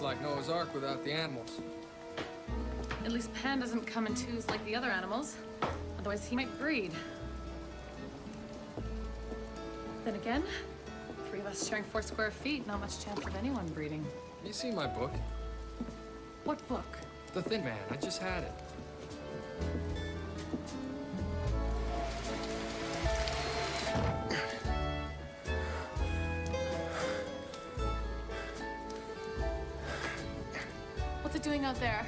It's like Noah's Ark without the animals. At least Pan doesn't come in twos like the other animals. Otherwise, he might breed. Then again, 3 of us sharing 4 square feet, not much chance of anyone breeding. You see my book? What book? The Thin Man. I just had it. What's it doing out there?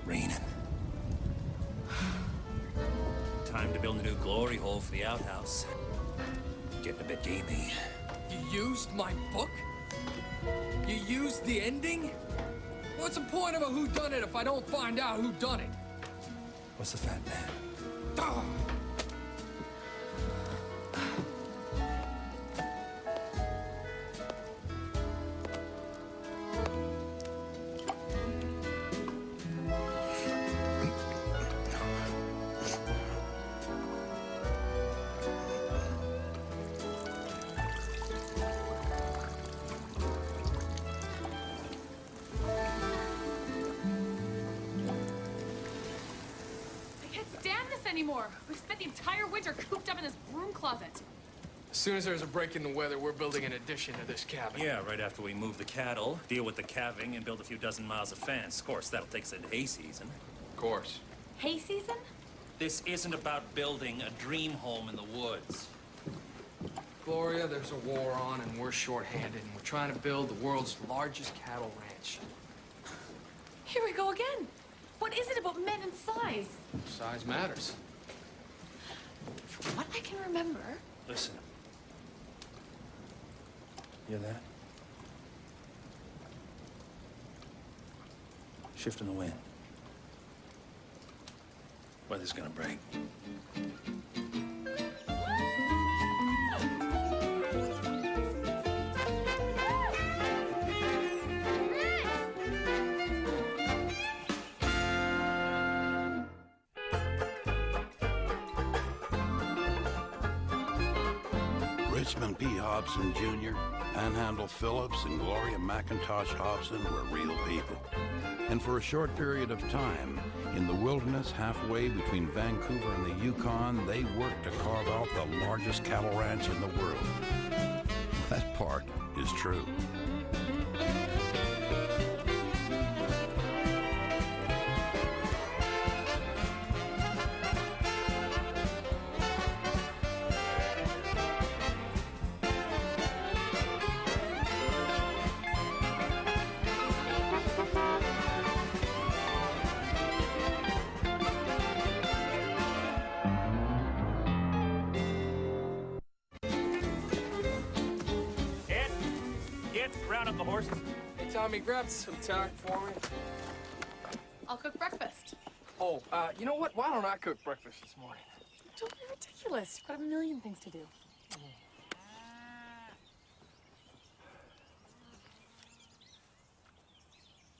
Raining. Time to build a new glory hole for the outhouse. Getting a bit gamey. You used my book? You used the ending? What's the point of a whodunit if I don't find out who done it? What's the fat man? Ah! Anymore. We've spent the entire winter cooped up in this broom closet. As soon as there's a break in the weather, we're building an addition to this cabin. Yeah, right after we move the cattle, deal with the calving, and build a few dozen miles of fence. Of course, that'll take us into hay season. Of course. Hay season? This isn't about building a dream home in the woods. Gloria, there's a war on, and we're short-handed, and we're trying to build the world's largest cattle ranch. Here we go again. What is it about men and size? Size matters. From what I can remember... Listen. Hear that? Shift in the wind. Weather's gonna break. Richmond P. Hobson Jr., Panhandle Phillips, and Gloria McIntosh Hobson were real people. And for a short period of time, in the wilderness halfway between Vancouver and the Yukon, they worked to carve out the largest cattle ranch in the world. That part is true. Round up the horses. Hey, Tommy, grab some tack for me. I'll cook breakfast. Oh, you know what? Why don't I cook breakfast this morning? Don't be ridiculous. You've got a million things to do.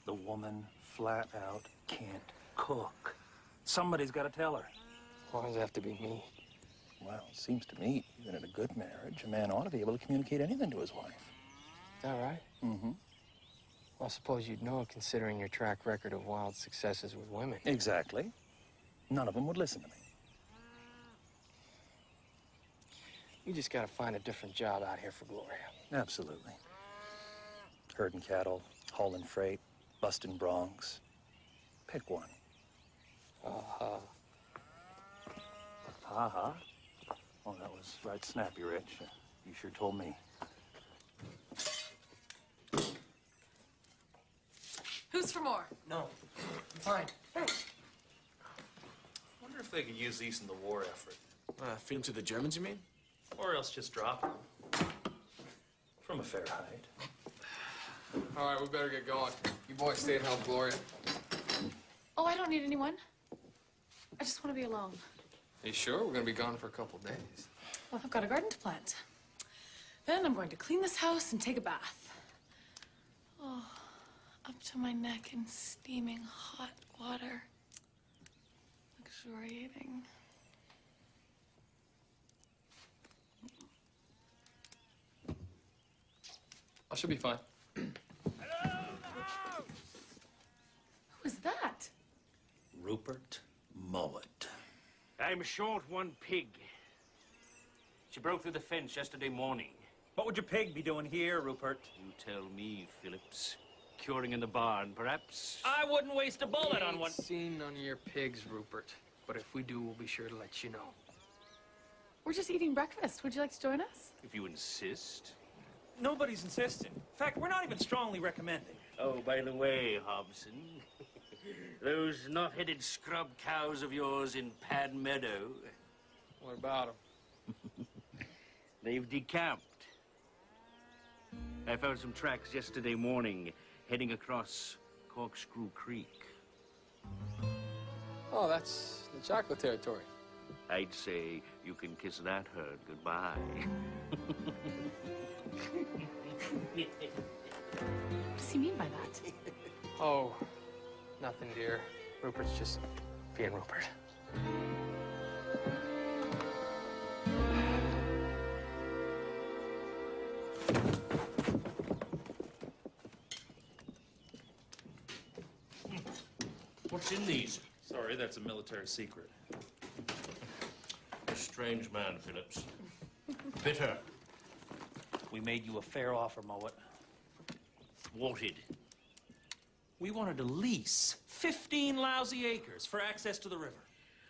The woman flat out can't cook. Somebody's got to tell her. Why does it have to be me? Well, it seems to me that in a good marriage, a man ought to be able to communicate anything to his wife. Is that right? Mm-hmm. Well, I suppose you'd know, considering your track record of wild successes with women. Exactly. None of them would listen to me. You just gotta find a different job out here for Gloria. Absolutely. Herding cattle, hauling freight, busting broncs. Pick one. Uh-huh. Uh-huh. Oh, that was right snappy, Rich. You sure told me. Who's for more? No. I'm fine. Thanks. I wonder if they could use these in the war effort. Feed them to the Germans, you mean? Or else just drop them. From a fair height. All right, we better get going. You boys stay and help Gloria. Oh, I don't need anyone. I just want to be alone. Are you sure? We're gonna be gone for a couple days. Well, I've got a garden to plant. Then I'm going to clean this house and take a bath. Oh, up to my neck in steaming hot water. Luxuriating. I should be fine. Rupert Mullet. I'm short one pig. She broke through the fence yesterday morning. What would your pig be doing here, Rupert? You tell me, Phillips. Curing in the barn, perhaps? I wouldn't waste a bullet on one. Seen none of your pigs, Rupert. But if we do, we'll be sure to let you know. We're just eating breakfast. Would you like to join us? If you insist. Nobody's insisting. In fact, we're not even strongly recommending. Oh, by the way, Hobson, those knot-headed scrub cows of yours in Pad Meadow, What about them? they've decamped. I found some tracks yesterday morning heading across Corkscrew Creek. Oh, that's the chocolate territory. I'd say you can kiss that herd goodbye. What does he mean by that? Oh, nothing, dear. Rupert's just being Rupert. What's in these? Sorry, that's a military secret. A strange man, Phillips. Bitter. We made you a fair offer, Mullet. Thwarted. We wanted to lease 15 lousy acres for access to the river.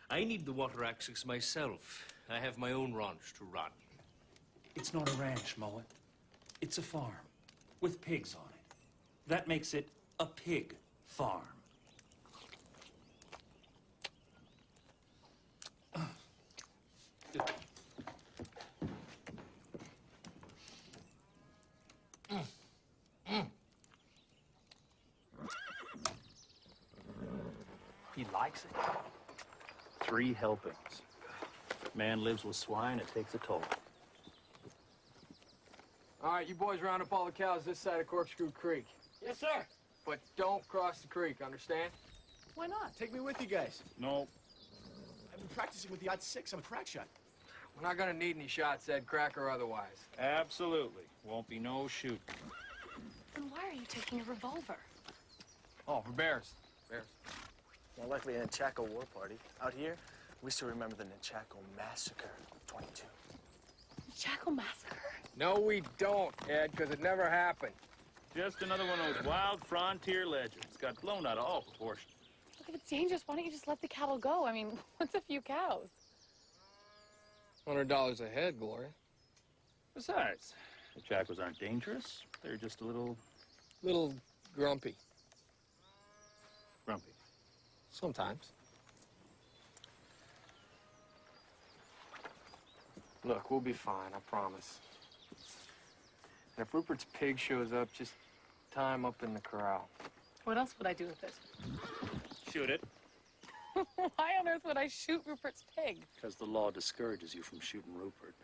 I need the water access myself. I have my own ranch to run. It's not a ranch, Mullet. It's a farm with pigs on it. That makes it a pig farm. He likes it. 3 helpings. Man lives with swine, it takes a toll. All right, you boys round up all the cows this side of Corkscrew Creek. Yes, sir. But don't cross the creek, understand? Why not? Take me with you guys. No. I've been practicing with the odd 6. I'm a crack shot. We're not gonna need any shots, Ed, crack or otherwise. Absolutely. Won't be no shooting. Then why are you taking a revolver? Oh, for bears. Bears. More likely a Nechako war party. Out here, we still remember the Nechako massacre of 22. Chaco Massacre? No, we don't, Ed, because it never happened. Just another one of those wild frontier legends. Got blown out of all proportion. Look, if it's dangerous, why don't you just let the cattle go? I mean, what's a few cows? $100 a head, Gloria. Besides, the Chacos aren't dangerous. They're just a little Little grumpy. grumpy. Sometimes. Look, we'll be fine, I promise. And if Rupert's pig shows up, just tie him up in the corral. What else would I do with it? Shoot it. Why on earth would I shoot Rupert's pig? Because the law discourages you from shooting Rupert.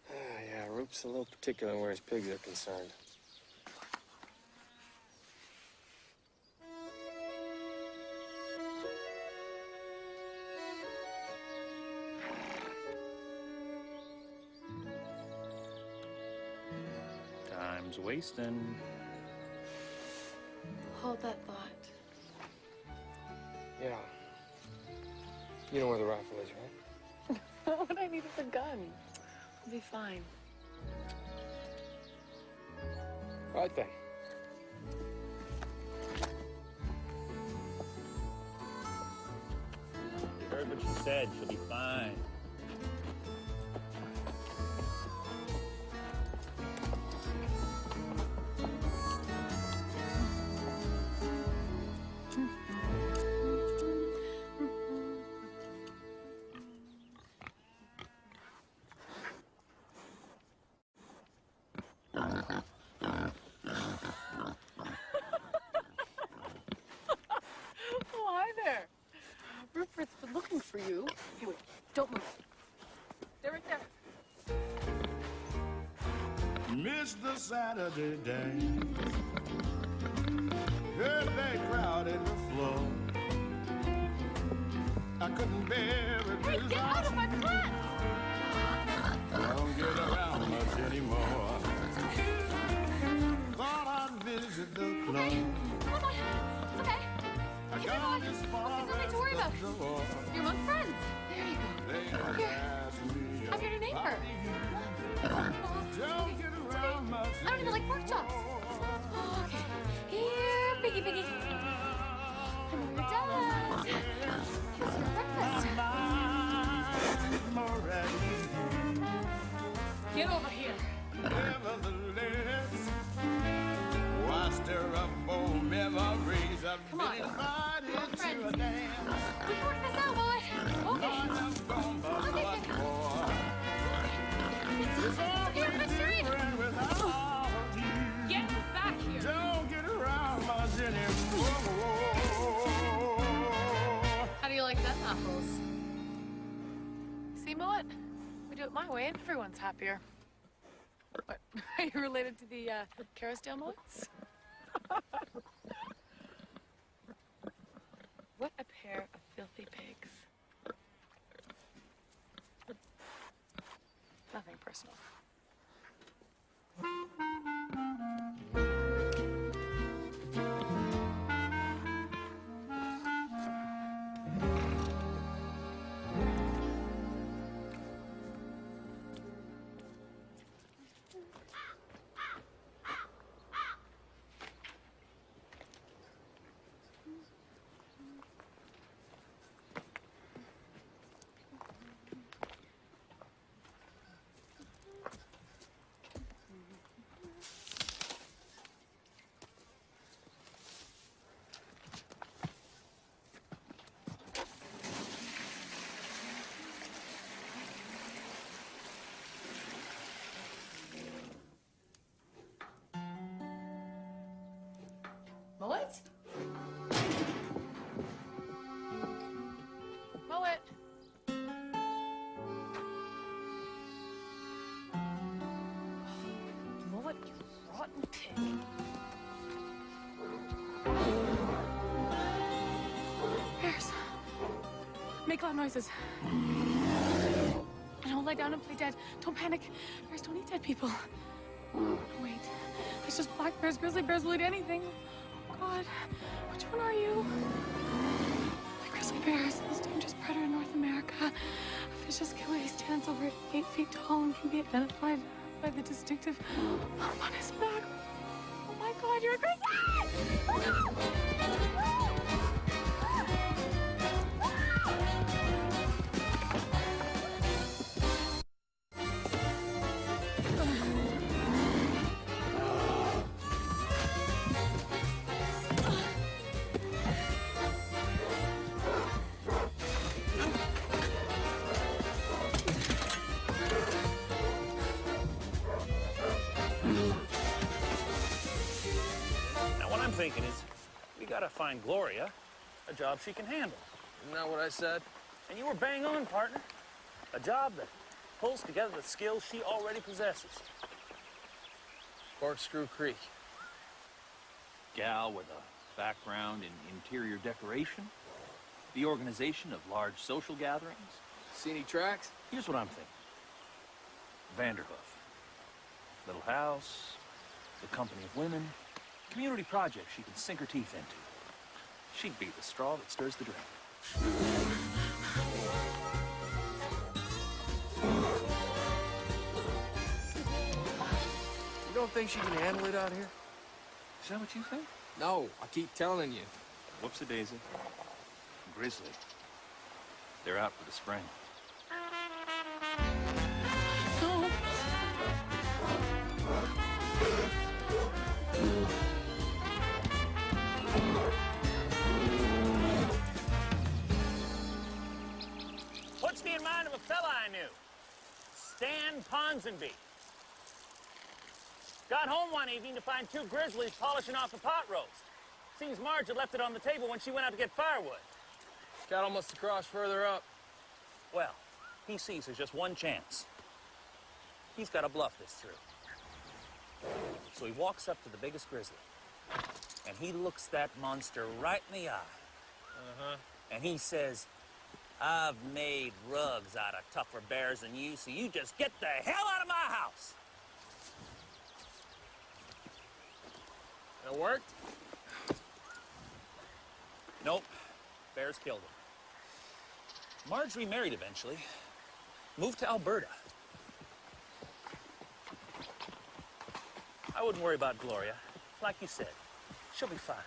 Yeah, Rupert's a little particular where his pigs are concerned. Time's wasting. Hold that thought. Yeah. You know where the rifle is, right? What I need is a gun. We'll be fine. Right then. You heard what she said. She'll be fine. Oh, hi there. Rupert's been looking for you. Hey, wait, don't move. They're right there. Missed the Saturday day. Heard they crowded the floor. I couldn't bear it. Hey, get out of my plant! I don't get around much anymore. Thought I'd visit the club. Come on. It's okay. I got this far. Get over here. Nevertheless, why stir up old memories? I've Come on. been invited to a Friends. dance. We can work this out, Mullet. Okay. I've gone but Okay. once more. It's okay, we're gonna steer it. And without you, Get back here. don't get around much anymore. How do you like them apples? See, Mullet? We do it my way and everyone's happier. What? Are you related to the Carousdale Mullets? What a pair of filthy pigs. Nothing personal. Mullet? Mullet? Mullet, you rotten pig. Bears. Make loud noises. And don't lie down and play dead. Don't panic. Bears don't eat dead people. No, wait. It's just black bears, grizzly bears will eat anything. Oh, God. Which one are you? The grizzly bear is the most dangerous predator in North America. A vicious killer. He stands over 8 feet tall and can be identified by the distinctive hump on his back. Oh, my God, you're a grizzly! Now, what I'm thinking is, we gotta find Gloria a job she can handle. Isn't that what I said? And you were bang on, partner. A job that pulls together the skills she already possesses. Corkscrew Creek. Gal with a background in interior decoration, the organization of large social gatherings. See any tracks? Here's what I'm thinking. Vanderhoof. Little house, the company of women, community projects she can sink her teeth into. She'd be the straw that stirs the drink. You don't think she can handle it out here? Is that what you think? No, I keep telling you. Whoops-a-daisy. Grizzly. They're out for the spring. No. Puts me in mind of a fella I knew. Stan Ponsonby. Got home one evening to find 2 grizzlies polishing off a pot roast. Seems Marge had left it on the table when she went out to get firewood. Cattle must have crossed further up. Well, he sees there's just one chance. He's got to bluff this through. So he walks up to the biggest grizzly, and he looks that monster right in the eye. Uh-huh. And he says, "I've made rugs out of tougher bears than you, so you just get the hell out of my house." It worked? Nope. Bears killed him. Marge remarried eventually. Moved to Alberta. I wouldn't worry about Gloria. Like you said, she'll be fine.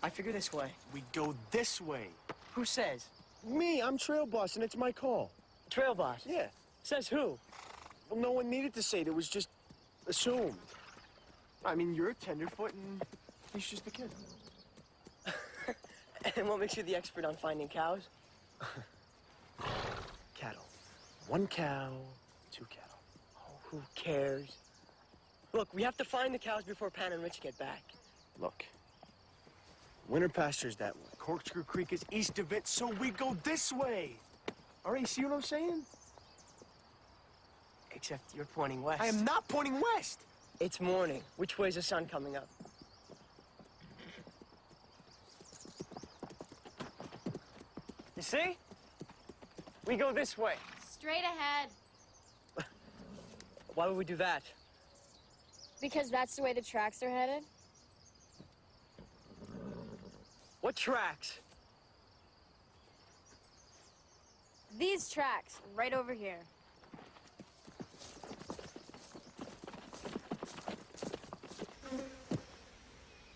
I figure this way. We go this way. Who says? Me, I'm trail boss, and it's my call. Trail boss. Yeah. Says who? Well, no one needed to say it. It was just assumed. I mean, you're a tenderfoot, and he's just a kid. And what makes you the expert on finding cows? Cattle. One cow, two cattle. Oh, who cares? Look, we have to find the cows before Pan and Rich get back. Look, winter pasture's that way. Corkscrew Creek is east of it, so we go this way. All right, you see what I'm saying? Except you're pointing west. I am not pointing west. It's morning. Which way's the sun coming up? You see? We go this way. Straight ahead. Why would we do that? Because that's the way the tracks are headed. What tracks? These tracks, right over here.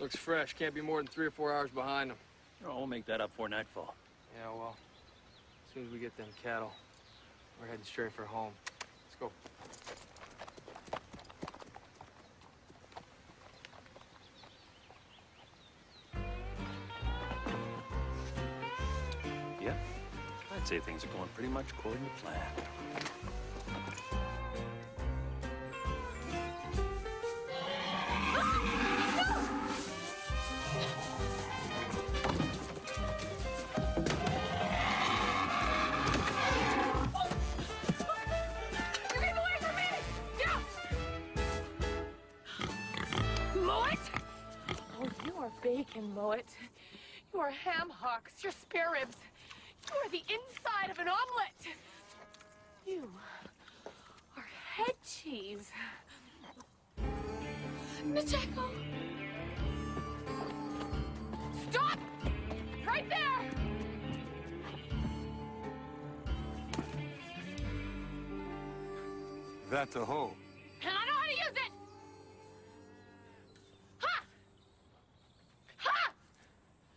Looks fresh. Can't be more than 3 or 4 hours behind them. Oh, we'll make that up before nightfall. Yeah, well, as soon as we get them cattle, we're heading straight for home. Let's go. Yeah, I'd say things are going pretty much according to plan. Bacon, Mullet. You are ham hocks, you're spare ribs. You are the inside of an omelet. You are head cheese. Nacheko! Stop! Right there! That's a hoe. And I know how to use it! Ha! Ha!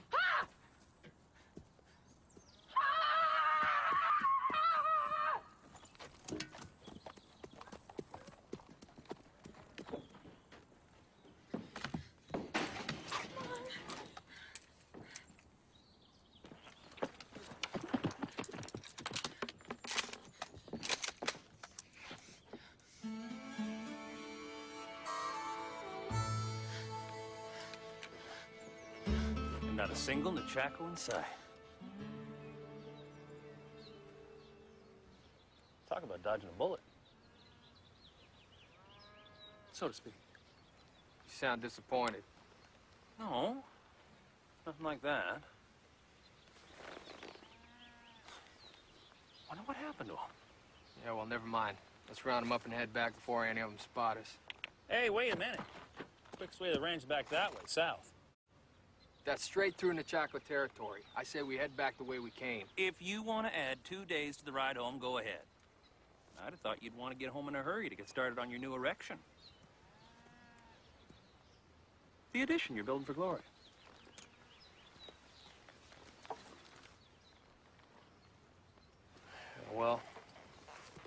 Ha! And not a single Nechako in sight. Talk about dodging a bullet. So to speak. You sound disappointed. No, nothing like that. Wonder what happened to him. Yeah, well, never mind. Let's round them up and head back before any of them spot us. Hey, wait a minute. Quickest way to the range back that way, south. That's straight through Nechako territory. I say we head back the way we came. If you want to add 2 days to the ride home, go ahead. I'd have thought you'd want to get home in a hurry to get started on your new erection. The addition you're building for Gloria. Well,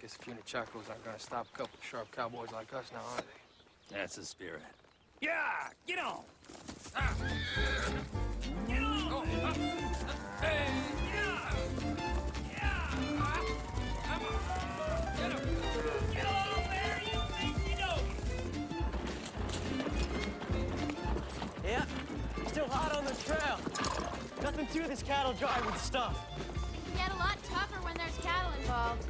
guess a few Nechakos aren't gonna stop a couple of sharp cowboys like us now, are they? That's the spirit. Yeah, get on! Get on! Hey! Yeah! Yeah! Get him! Get on there, you dinky dog! Yeah, still hot on the trail. Nothing to this cattle drive with stuff. It can get a lot tougher when there's cattle involved.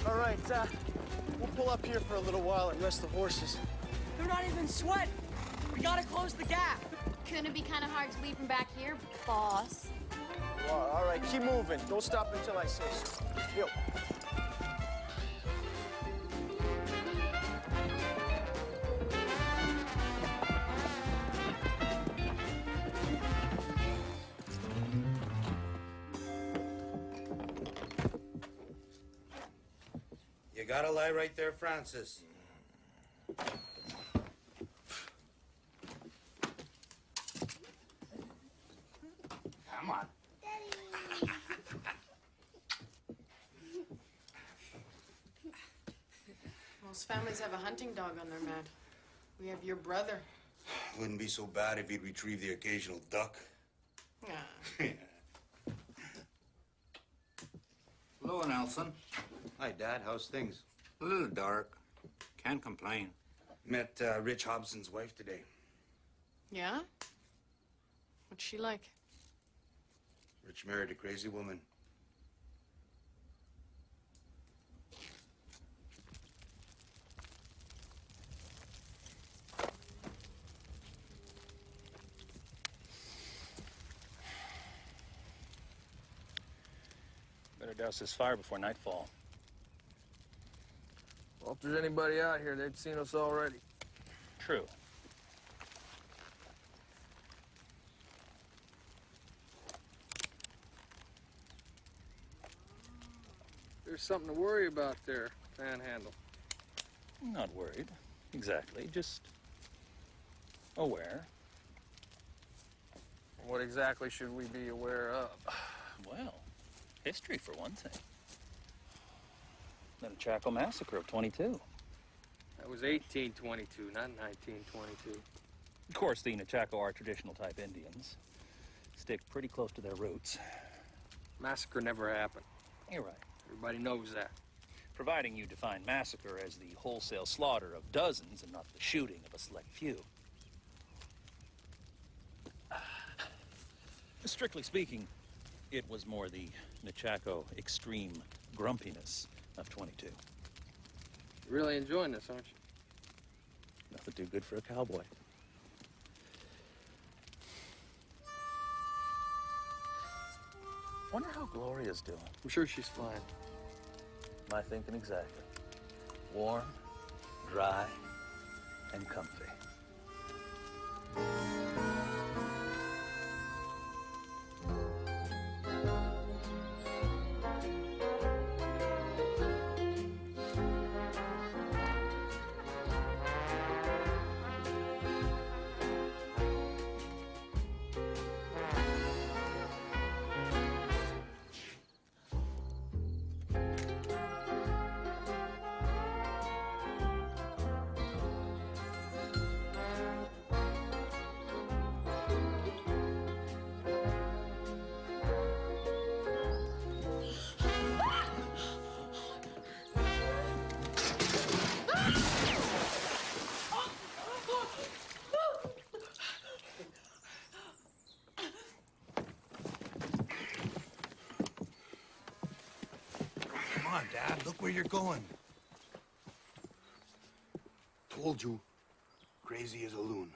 All right, we'll pull up here for a little while and rest the horses. They're not even sweating. We gotta close the gap. Couldn't it be kind of hard to leave from back here, boss? Well, all right, keep moving. Don't stop until I say so. Yo. You gotta lie right there, Francis. Most families have a hunting dog on their mat. We have your brother. Wouldn't be so bad if he'd retrieve the occasional duck. Ah. Hello, Nelson. Hi, Dad. How's things? A little dark. Can't complain. Met Rich Hobson's wife today. Yeah? What's she like? Rich married a crazy woman. Better douse this fire before nightfall. Well, if there's anybody out here, they've seen us already. True. There's something to worry about there, Panhandle. Not worried, exactly. Just aware. What exactly should we be aware of? Well, history for one thing. The Chaco Massacre of 22. That was 1822, not 1922. Of course, the Chaco are traditional type Indians. Stick pretty close to their roots. Massacre never happened. You're right. Everybody knows that. Providing you define massacre as the wholesale slaughter of dozens and not the shooting of a select few. Strictly speaking, it was more the Nechako extreme grumpiness of 22. You're really enjoying this, aren't you? Nothing too good for a cowboy. Wonder how Gloria's doing. I'm sure she's fine. My thinking exactly. Warm, dry, and comfy. Come on, Dad. Look where you're going. Told you. Crazy as a loon.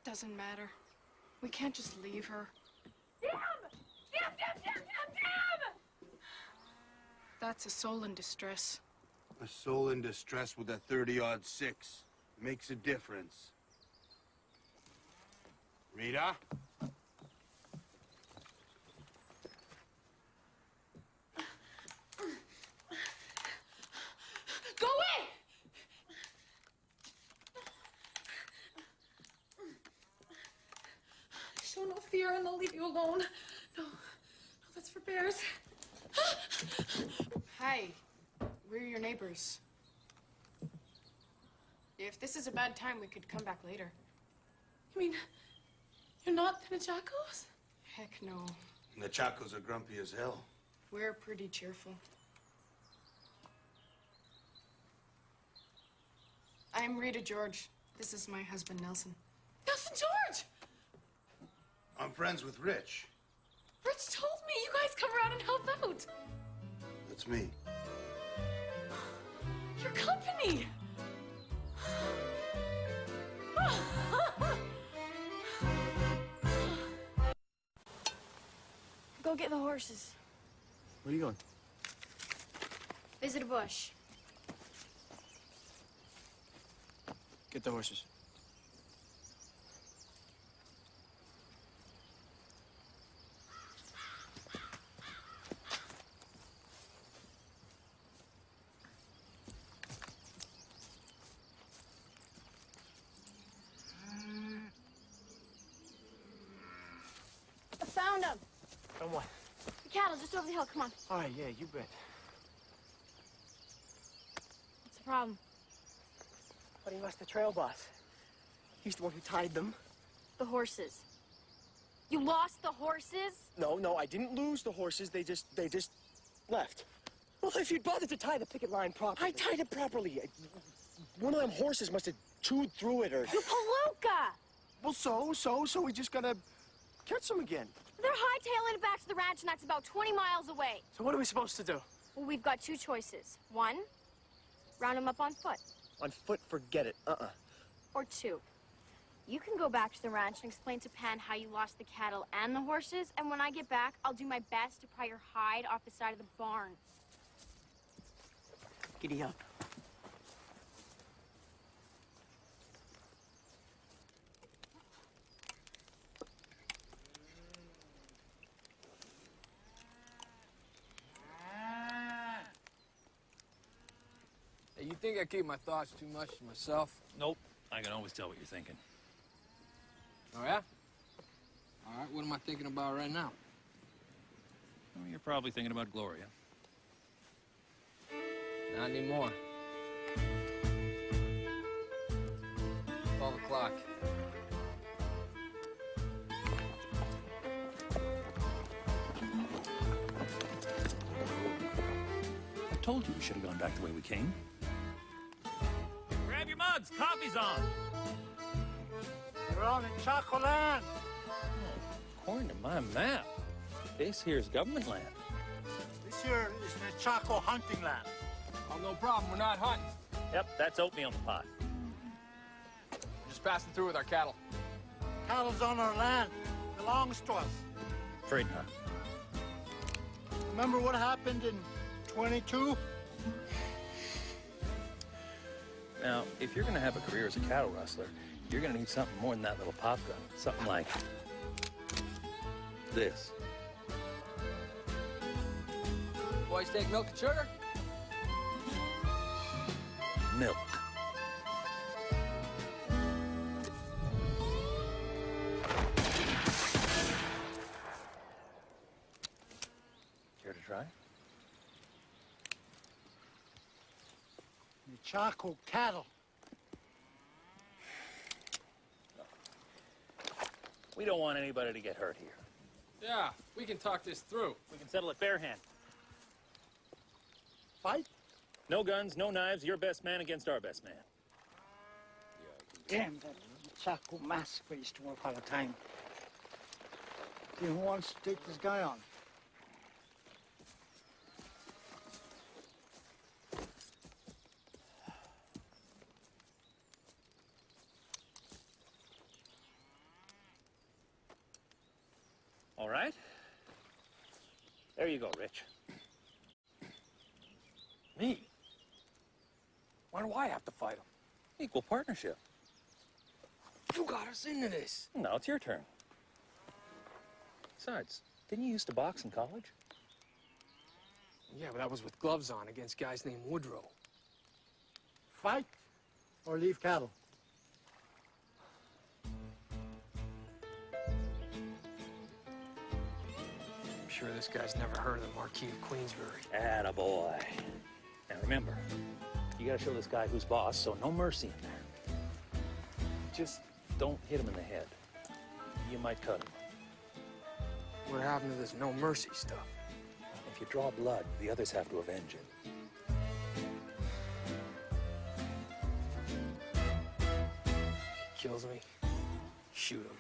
Doesn't matter. We can't just leave her. Damn! Damn, damn, damn, damn, damn! That's a soul in distress. A soul in distress with a 30-aught 6 makes a difference. Rita? Go away! Show no fear and they'll leave you alone. No, that's for bears. Hi. We're your neighbors. If this is a bad time, we could come back later. You mean, you're not the Nachacos? Heck no. The Chacos are grumpy as hell. We're pretty cheerful. I'm Rita George. This is my husband, Nelson. Nelson George! I'm friends with Rich. Rich told me you guys come around and help out. That's me. Your company! Go get the horses. Where are you going? Visit a bush. Get the horses. I found them. Come on. The cattle just over the hill. Come on. All right, yeah, you bet. What's the problem? But he lost the trail boss. He's the one who tied them. The horses. You lost the horses? No, I didn't lose the horses. They just left. Well, if you'd bothered to tie the picket line properly. I tied it properly. One of them horses must have chewed through it or... You palooka! Well, so we just gotta catch them again. They're hightailing it back to the ranch, and that's about 20 miles away. So what are we supposed to do? Well, we've got two choices. One, round them up on foot. On foot, forget it. Or two, you can go back to the ranch and explain to Pan how you lost the cattle and the horses, and when I get back, I'll do my best to pry your hide off the side of the barn. Giddy up. Hey, you think I keep my thoughts too much to myself? Nope. I can always tell what you're thinking. Oh, yeah? All right, what am I thinking about right now? Well, you're probably thinking about Gloria. Not anymore. 12 o'clock. I told you we should have gone back the way we came. Grab your mugs. Coffee's on. We're on in Chaco land. According to my map, this here's government land. This here is the Chaco hunting land. Oh, no problem. We're not hunting. Yep, that's oatmeal in the pot. We're just passing through with our cattle. Cattle's on our land. Belongs to us. Afraid not. Remember what happened in 22? Now, if you're gonna have a career as a cattle rustler, you're gonna need something more than that little pop gun. Something like this. Boys take milk and sugar? Milk. Care to try? The Chaco cattle. We don't want anybody to get hurt here. Yeah, we can talk this through. We can settle it bare hand. Fight? No guns, no knives, your best man against our best man. Damn, that Chaco massacre used to work all the time. See, who wants to take this guy on? All right. There you go, Rich. Me? Why do I have to fight him? Equal partnership. You got us into this. Now it's your turn. Besides, didn't you used to box in college? Yeah, but that was with gloves on against guys named Woodrow. Fight or leave cattle? I'm sure this guy's never heard of the Marquis of Queensbury. Attaboy. Now remember, you gotta show this guy who's boss, so no mercy in there. Just don't hit him in the head. You might cut him. What happened to this no mercy stuff? If you draw blood, the others have to avenge it. If he kills me, shoot him.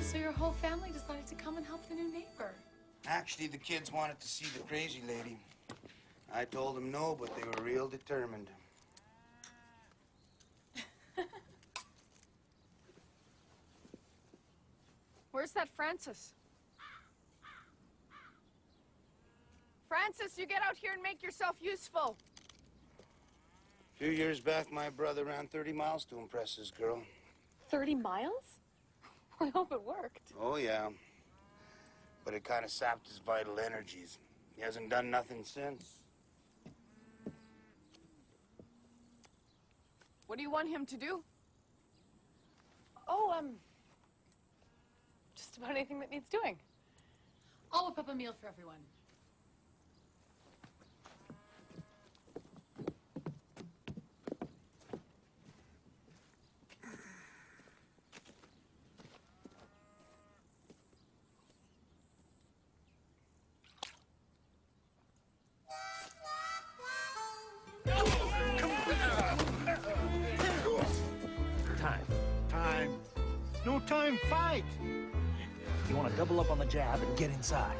So your whole family decided to come and help the new neighbor. Actually, the kids wanted to see the crazy lady. I told them no, but they were real determined. Where's that Francis? Francis, you get out here and make yourself useful. A few years back, my brother ran 30 miles to impress his girl. 30 miles? I hope it worked. Oh, yeah. But it kind of sapped his vital energies. He hasn't done nothing since. What do you want him to do? Oh, just about anything that needs doing. I'll whip up a meal for everyone. him fight. You want to double up on the jab and get inside.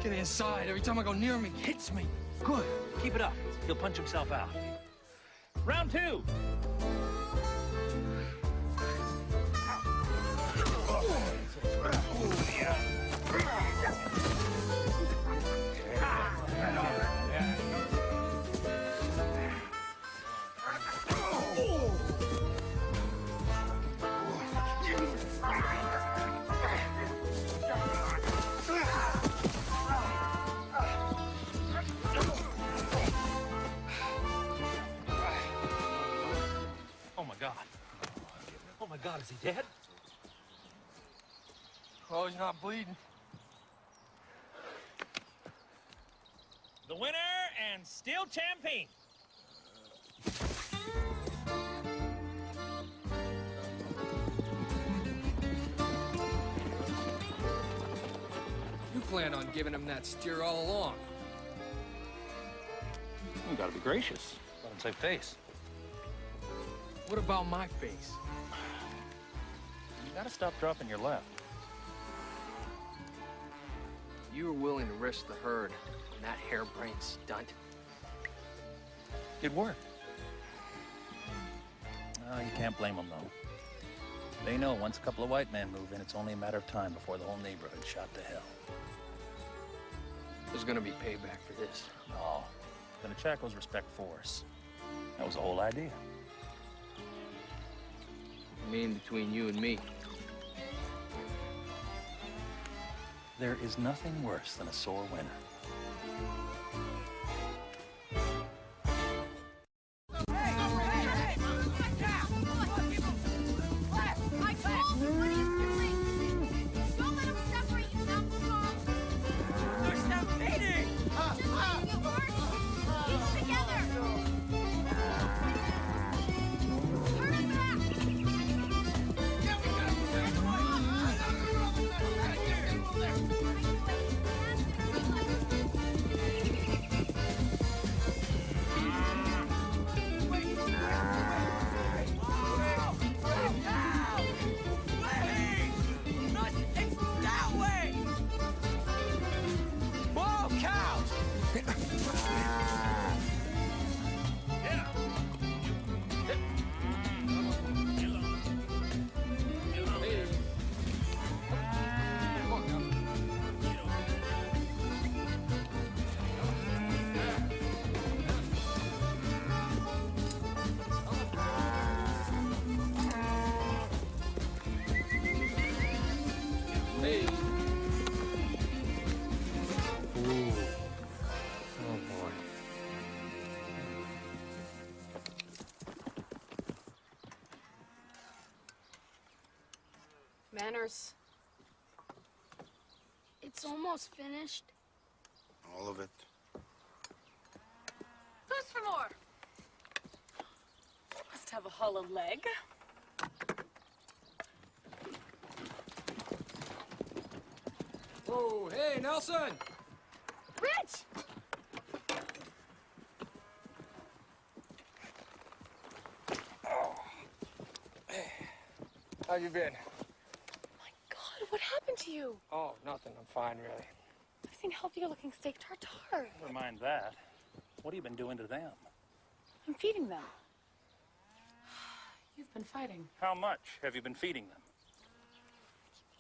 Get inside. Every time I go near him, he hits me. Good. Keep it up. He'll punch himself out. Round two. Oh my God. Oh my God, is he dead? Oh, he's not bleeding. The winner and still champion. You plan on giving him that steer all along. You gotta be gracious. Let him save face. What about my face? You gotta stop dropping your left. You were willing to risk the herd on that harebrained stunt. It worked. You can't blame them, though. They know once a couple of white men move in, it's only a matter of time before the whole neighborhood's shot to hell. There's gonna be payback for this. No. The Chaco's respect force. That was the whole idea. I mean, between you and me. There is nothing worse than a sore winner. Manners. It's almost finished. All of it. Who's for more? Must have a hollow leg. Whoa, hey, Nelson! Rich! How you been? God, what happened to you? Oh, nothing. I'm fine, really. I've seen healthier looking steak tartare. Never mind that. What have you been doing to them? I'm feeding them. You've been fighting. How much have you been feeding them?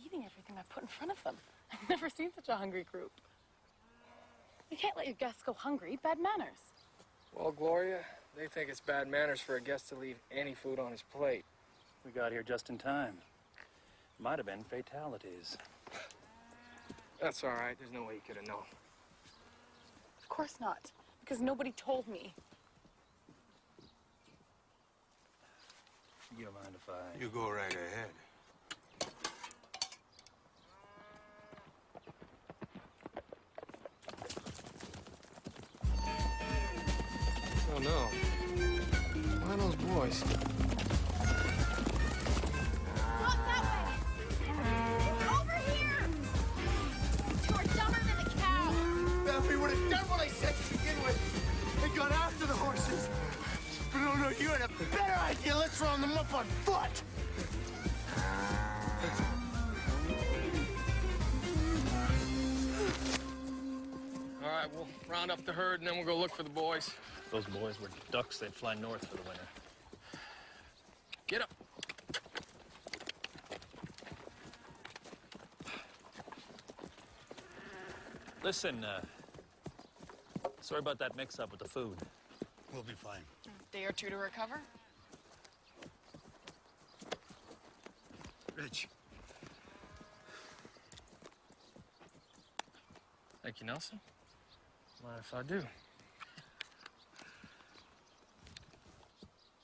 Eating everything I put in front of them. I've never seen such a hungry group. You can't let your guests go hungry. Bad manners. Well, Gloria, they think it's bad manners for a guest to leave any food on his plate. We got here just in time. Might have been fatalities. That's all right. There's no way you could have known. Of course not, because nobody told me. You don't mind if I... You go right ahead. Oh, no. Why those boys? Not that way! Over here! You are dumber than a cow! If we would have done what I said to begin with and gone after the horses. But no, you had a better idea. Let's round them up on foot. All right, we'll round up the herd and then we'll go look for the boys. If those boys were ducks, they'd fly north for the winter. Get up. Listen, sorry about that mix-up with the food. We'll be fine. Day or two to recover? Rich. Thank you, Nelson. Mind if I do?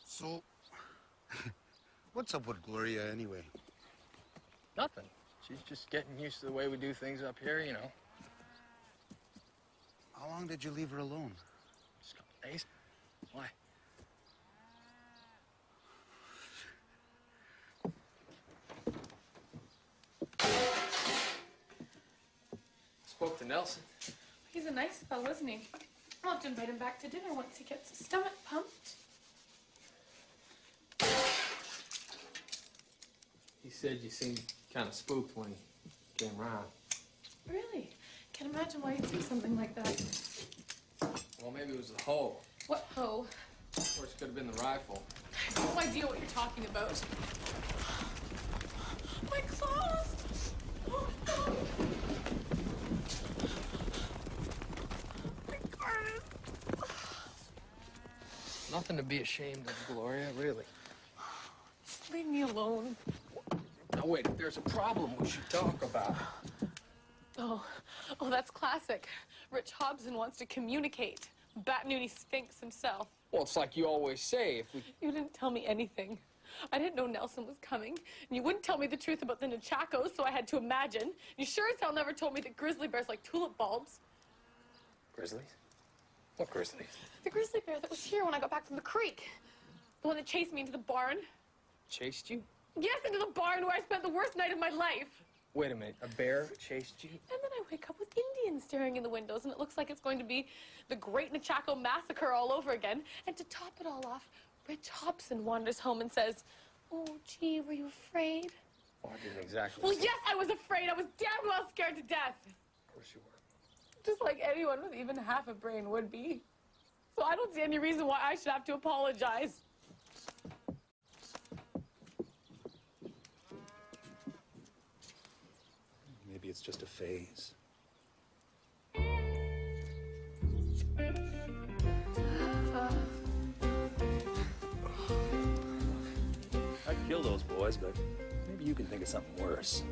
So, what's up with Gloria anyway? Nothing. She's just getting used to the way we do things up here, you know. How long did you leave her alone? Just a couple days. Why? Spoke to Nelson. He's a nice fellow, isn't he? I'll have to invite him back to dinner once he gets his stomach pumped. He said you seemed kind of spooked when he came around. Really? Can't imagine why you'd say something like that. Well, maybe it was the hoe. What hoe? Of course, it could have been the rifle. I have no idea what you're talking about. My clothes! Oh, no. My garment. Nothing to be ashamed of, Gloria, really. Just leave me alone. Now, wait, if there's a problem, we should talk about it. Oh, that's classic. Rich Hobson wants to communicate. Bat Noonie Sphinx himself. Well, it's like you always say, if we... You didn't tell me anything. I didn't know Nelson was coming. And you wouldn't tell me the truth about the Nunchakos, so I had to imagine. You sure as hell never told me that grizzly bears like tulip bulbs. Grizzlies? What grizzlies? The grizzly bear that was here when I got back from the creek. The one that chased me into the barn. Chased you? Yes, into the barn where I spent the worst night of my life. Wait a minute, a bear chased you? And then I wake up with Indians staring in the windows, and it looks like it's going to be the Great Nunchako Massacre all over again. And to top it all off, Rich Hobson wanders home and says, "Oh, gee, were you afraid?" Oh, I didn't exactly Well, say- yes, I was afraid. I was damn well scared to death. Of course you were. Just like anyone with even half a brain would be. So I don't see any reason why I should have to apologize. Maybe it's just a phase. I'd kill those boys, but maybe you can think of something worse.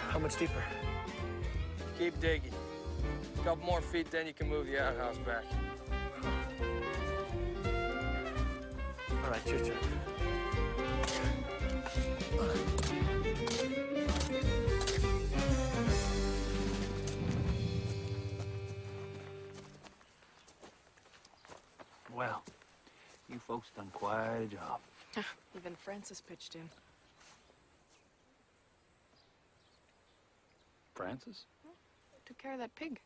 How much deeper? Keep digging. A couple more feet, then you can move the outhouse back. All right, your turn. Well, you folks done quite a job. Even Francis pitched in. Francis? Took care of that pig.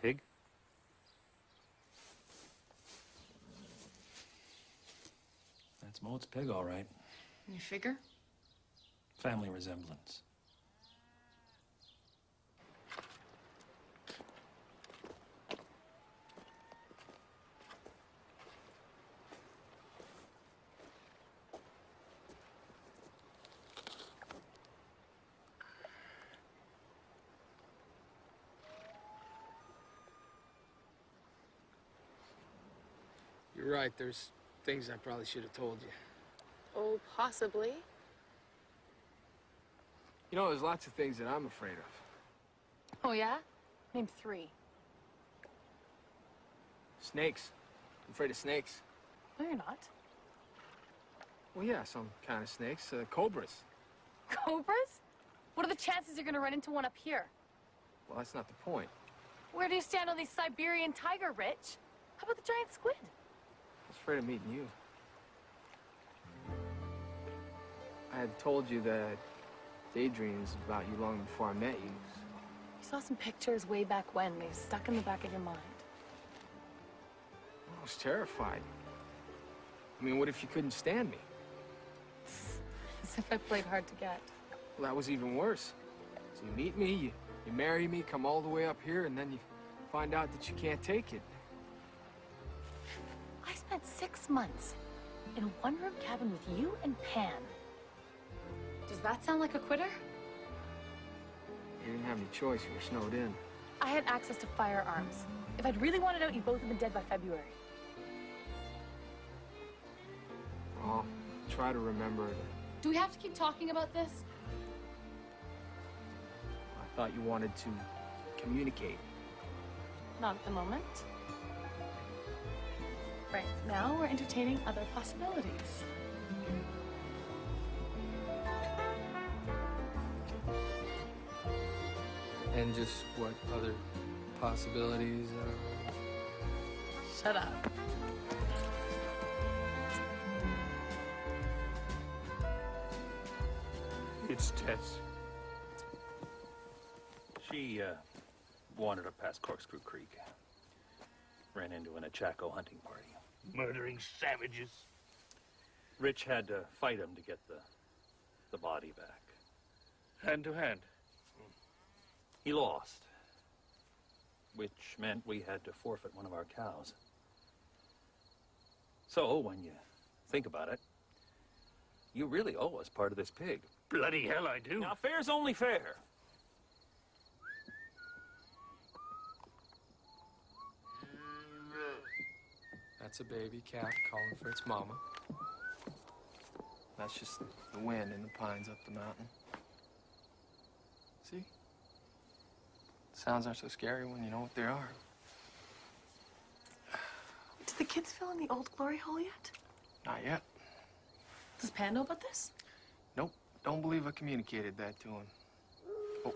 Pig? That's Moat's pig, all right. You figure? Family resemblance. You're right, there's things I probably should have told you. Oh, possibly. You know, there's lots of things that I'm afraid of. Oh, yeah? Name 3. Snakes. I'm afraid of snakes. No, you're not. Well, yeah, some kind of snakes. Cobras. Cobras? What are the chances you're gonna run into one up here? Well, that's not the point. Where do you stand on the Siberian tiger, Rich? How about the giant squid? I was afraid of meeting you. I had told you that I had daydreams about you long before I met you. You saw some pictures way back when. They stuck in the back of your mind. I was terrified. I mean, what if you couldn't stand me? As if I played hard to get. Well, that was even worse. So you meet me, you marry me, come all the way up here, and then you find out that you can't take it. I spent 6 months in a one-room cabin with you and Pan. Does that sound like a quitter? You didn't have any choice. You were snowed in. I had access to firearms. If I'd really wanted out, you'd both have been dead by February. I'll try to remember. Do we have to keep talking about this? I thought you wanted to communicate. Not at the moment. Right now, we're entertaining other possibilities. And just what other possibilities are... Shut up. It's Tess. She wandered up past Corkscrew Creek. Ran into an Achaco hunting party. Murdering savages. Rich had to fight him to get the body back. Hand to hand. He lost, which meant we had to forfeit one of our cows. So, when you think about it, you really owe us part of this pig. Bloody hell I do. Now, fair's only fair. That's a baby cat calling for its mama. That's just the wind in the pines up the mountain. See? Sounds aren't so scary when you know what they are. Did the kids fill in the old glory hole yet? Not yet. Does Pan know about this? Nope. Don't believe I communicated that to him. Oh.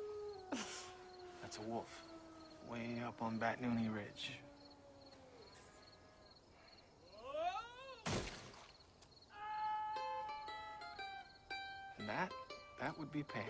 That's a wolf. Way up on Batnooney Ridge. And that would be Pan.